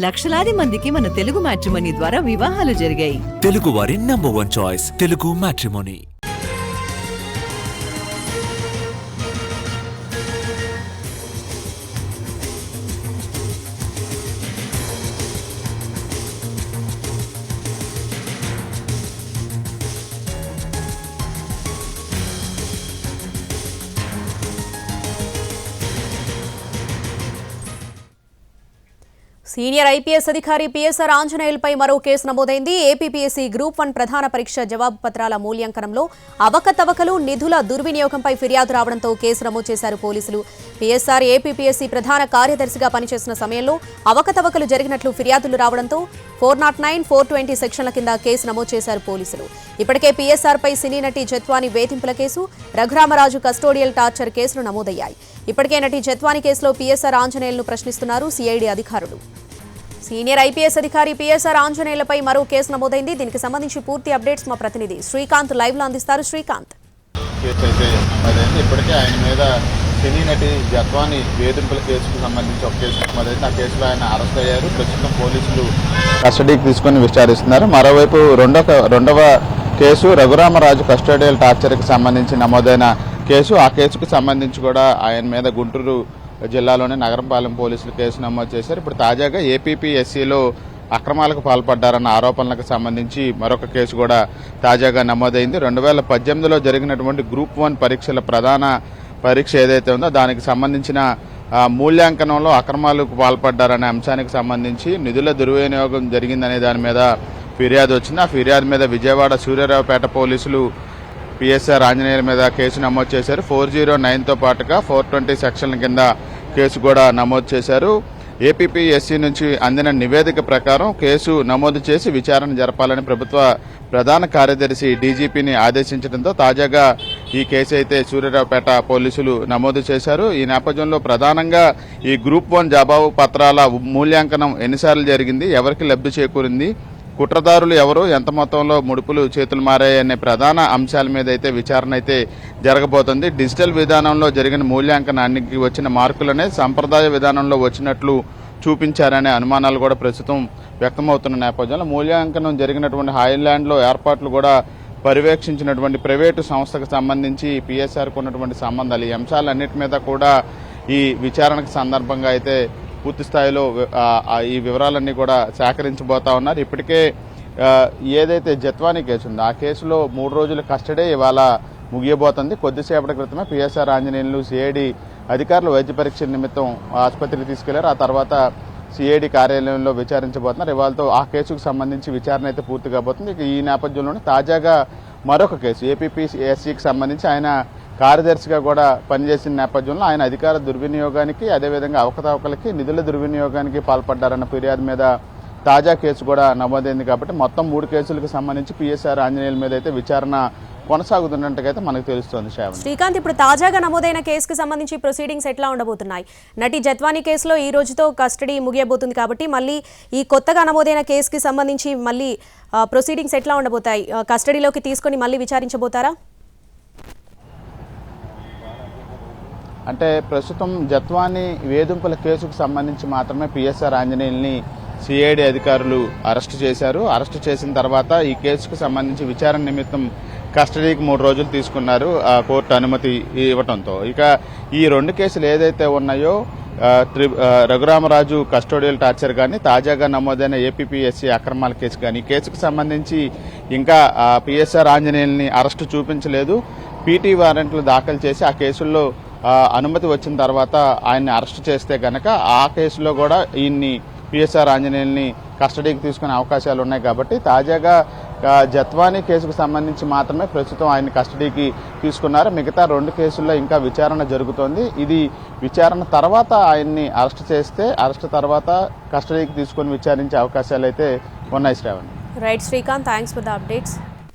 లక్షలాది మందికి మన తెలుగు మ్యాట్రిమోనీ ద్వారా వివాహాలు జరిగాయి. తెలుగు వారి number 1 choice Telugu matrimony. Senior IPS అధికారి పిఎస్ఆర్ ఆంజనేయులపై మరో కేసు నమోదైంది. ఏపీపీఎస్సీ గ్రూప్ 1 ప్రధాన పరీక్ష జవాబు పత్రాల మూల్యాంకనంలో అవకతవకలు, నిధుల దుర్వినియోగంపై ఫిర్యాదు రావడంతో కేసు నమోదు చేశారు పోలీసులు. పిఎస్ఆర్ ఏపీపీఎస్సీ ప్రధాన కార్యదర్శిగా పనిచేసిన సమయంలో అవకతవకలు జరిగినట్లు ఫిర్యాదులు రావడంతో 409, 420 సెక్షన్ల కింద కేసు నమోదు చేశారు పోలీసులు. ఇప్పటికే పిఎస్ఆర్పై సినీ నటి జత్వాని వేధింపుల కేసు, రఘురామరాజు కస్టోడియల్ టార్చర్ కేసులు నమోదయ్యాయి. ఇప్పటికే నటి జత్వాని కేసులో పిఎస్ఆర్ ఆంజనేయులను ప్రశ్నిస్తున్నారు సిఐడి అధికారులు. సీనియర్ ఐపీఎస్ అధికారి పిఎస్ఆర్ ఆంజనేయులపై మరో కేసు నమోదైంది. దీనికి సంబంధించి పూర్తి అప్డేట్స్ మా ప్రతినిధి శ్రీకాంత్ లైవ్ లో అందిస్తారు. శ్రీకాంత్, ఇప్పటికే ఆయన మీద సినీ నటి జత్వాని వేధింపుల కేసుకు సంబంధించి ఒక కేసు నమోదైంది. ఆ కేసులో ఆయన అరెస్ట్ అయ్యారు. ప్రస్తుతం పోలీసులు కస్టడీకి తీసుకుని విచారిస్తున్నారు. మరోవైపు రెండవ కేసు రఘురామరాజు కస్టోడియల్ టార్చర్కి సంబంధించి నమోదైన కేసు. ఆ కేసుకు సంబంధించి కూడా ఆయన మీద గుంటూరు జిల్లాలోని నగరంపాలెం పోలీసులు కేసు నమోదు చేశారు. ఇప్పుడు తాజాగా ఏపీపీఎస్సీలో అక్రమాలకు పాల్పడ్డారన్న ఆరోపణలకు సంబంధించి మరొక కేసు కూడా తాజాగా నమోదైంది. 2018లో జరిగినటువంటి గ్రూప్ 1 పరీక్షల ప్రధాన పరీక్ష ఏదైతే ఉందో దానికి సంబంధించిన మూల్యాంకనంలో అక్రమాలకు పాల్పడ్డారనే అంశానికి సంబంధించి నిధుల దుర్వినియోగం జరిగిందనే దాని మీద ఫిర్యాదు వచ్చింది. ఆ ఫిర్యాదు మీద విజయవాడ సూర్యారావుపేట పోలీసులు పిఎస్ఆర్ ఆంజనేయుల మీద కేసు నమోదు చేశారు. 409తో పాటుగా 420 సెక్షన్ల కింద కేసు కూడా నమోదు చేశారు. ఏపీపీఎస్సీ నుంచి అందిన నివేదిక ప్రకారం కేసు నమోదు చేసి విచారణ జరపాలని ప్రభుత్వ ప్రధాన కార్యదర్శి డీజీపీని ఆదేశించడంతో తాజాగా ఈ కేసు అయితే సూర్యారావుపేట పోలీసులు నమోదు చేశారు. ఈ నేపథ్యంలో ప్రధానంగా ఈ గ్రూప్ 1 జవాబు పత్రాల మూల్యాంకనం ఎన్నిసార్లు జరిగింది, ఎవరికి లబ్ధి చేకూరింది, కుట్రదారులు ఎవరు, ఎంత మొత్తంలో ముడుపులు చేతులు మారాయనే ప్రధాన అంశాల మీద అయితే విచారణ అయితే జరగబోతోంది. డిజిటల్ విధానంలో జరిగిన మూల్యాంకనానికి వచ్చిన మార్కులనే సంప్రదాయ విధానంలో వచ్చినట్లు చూపించారనే అనుమానాలు కూడా ప్రస్తుతం వ్యక్తమవుతున్న నేపథ్యంలో మూల్యాంకనం జరిగినటువంటి హాయిల్యాండ్లో ఏర్పాట్లు కూడా పర్యవేక్షించినటువంటి ప్రైవేటు సంస్థకు సంబంధించి పిఎస్ఆర్కు ఉన్నటువంటి సంబంధాలు, ఈ అంశాలన్నిటి మీద కూడా ఈ విచారణకు సందర్భంగా అయితే పూర్తి స్థాయిలో ఈ వివరాలన్నీ కూడా సేకరించబోతా ఉన్నారు. ఇప్పటికే ఏదైతే జత్వాని కేసు ఉందో ఆ కేసులో 3 రోజుల కస్టడీ ఇవాళ ముగియబోతుంది. కొద్దిసేపటి క్రితమే పిఎస్ఆర్ ఆంజనేయులు సిఐడి అధికారులు వైద్య పరీక్ష నిమిత్తం ఆసుపత్రికి తీసుకెళ్లారు. ఆ తర్వాత సిఐడి కార్యాలయంలో విచారించబోతున్నారు. ఇవాళతో ఆ కేసుకు సంబంధించి విచారణ అయితే పూర్తి కాబోతుంది. ఈ నేపథ్యంలోనే తాజాగా మరొక కేసు ఏపీపీఎస్సీకి సంబంధించి ఆయన కార్యదర్శిగా కూడా పనిచేసిన నేపథ్యంలో ఆయన అధికార దుర్వినియోగానికి, అదేవిధంగా అవకతవకలకి, నిధుల దుర్వినియోగానికి పాల్పడ్డారన్న ఫిర్యాదు మీద తాజా కేసు కూడా నమోదైంది. కాబట్టి మొత్తం 3 కేసులకు సంబంధించి పిఎస్ఆర్ ఆంజనేయుల మీద అయితే విచారణ కొనసాగుతున్నట్టుగా మనకు తెలుస్తోంది. శ్రీకాంత్, ఇప్పుడు తాజాగా నమోదైన కేసుకు సంబంధించి ప్రొసీడింగ్స్ ఎట్లా ఉండబోతున్నాయి? నటి జత్వాని కేసులో ఈ రోజుతో కస్టడీ ముగియబోతుంది కాబట్టి మళ్ళీ ఈ కొత్తగా నమోదైన కేసుకి సంబంధించి మళ్ళీ ప్రొసీడింగ్స్ ఎట్లా ఉండబోతాయి? కస్టడీలోకి తీసుకొని మళ్ళీ విచారించబోతారా? అంటే ప్రస్తుతం జత్వాని వేధింపుల కేసుకు సంబంధించి మాత్రమే పిఎస్ఆర్ ఆంజనేయుల్ని సిఐడి అధికారులు అరెస్టు చేశారు. అరెస్టు చేసిన తర్వాత ఈ కేసుకు సంబంధించి విచారణ నిమిత్తం కస్టడీకి 3 రోజులు తీసుకున్నారు కోర్టు అనుమతి ఇవ్వడంతో. ఇక ఈ 2 కేసులు ఏదైతే ఉన్నాయో రఘురామరాజు కస్టోడియల్ టార్చర్ కానీ, తాజాగా నమోదైన ఏపీపీఎస్సీ అక్రమాల కేసు కానీ, ఈ కేసుకు సంబంధించి ఇంకా పిఎస్ఆర్ ఆంజనేయుల్ని అరెస్టు చూపించలేదు. పీటీ వారెంట్లు దాఖలు చేసి ఆ కేసుల్లో అనుమతి వచ్చిన తర్వాత ఆయన్ని అరెస్ట్ చేస్తే గనక ఆ కేసులో కూడా ఈయన్ని పిఎస్ఆర్ ఆంజనేయుల్ని కస్టడీకి తీసుకునే అవకాశాలు ఉన్నాయి. కాబట్టి తాజాగా జత్వాని కేసుకు సంబంధించి మాత్రమే ప్రస్తుతం ఆయన కస్టడీకి తీసుకున్నారు. మిగతా 2 కేసుల్లో ఇంకా విచారణ జరుగుతోంది. ఇది విచారణ తర్వాత ఆయన్ని అరెస్ట్ చేస్తే అరెస్ట్ తర్వాత కస్టడీకి తీసుకుని విచారించే అవకాశాలు అయితే ఉన్నాయి. Shravani. Right Srikanth, thanks for the updates.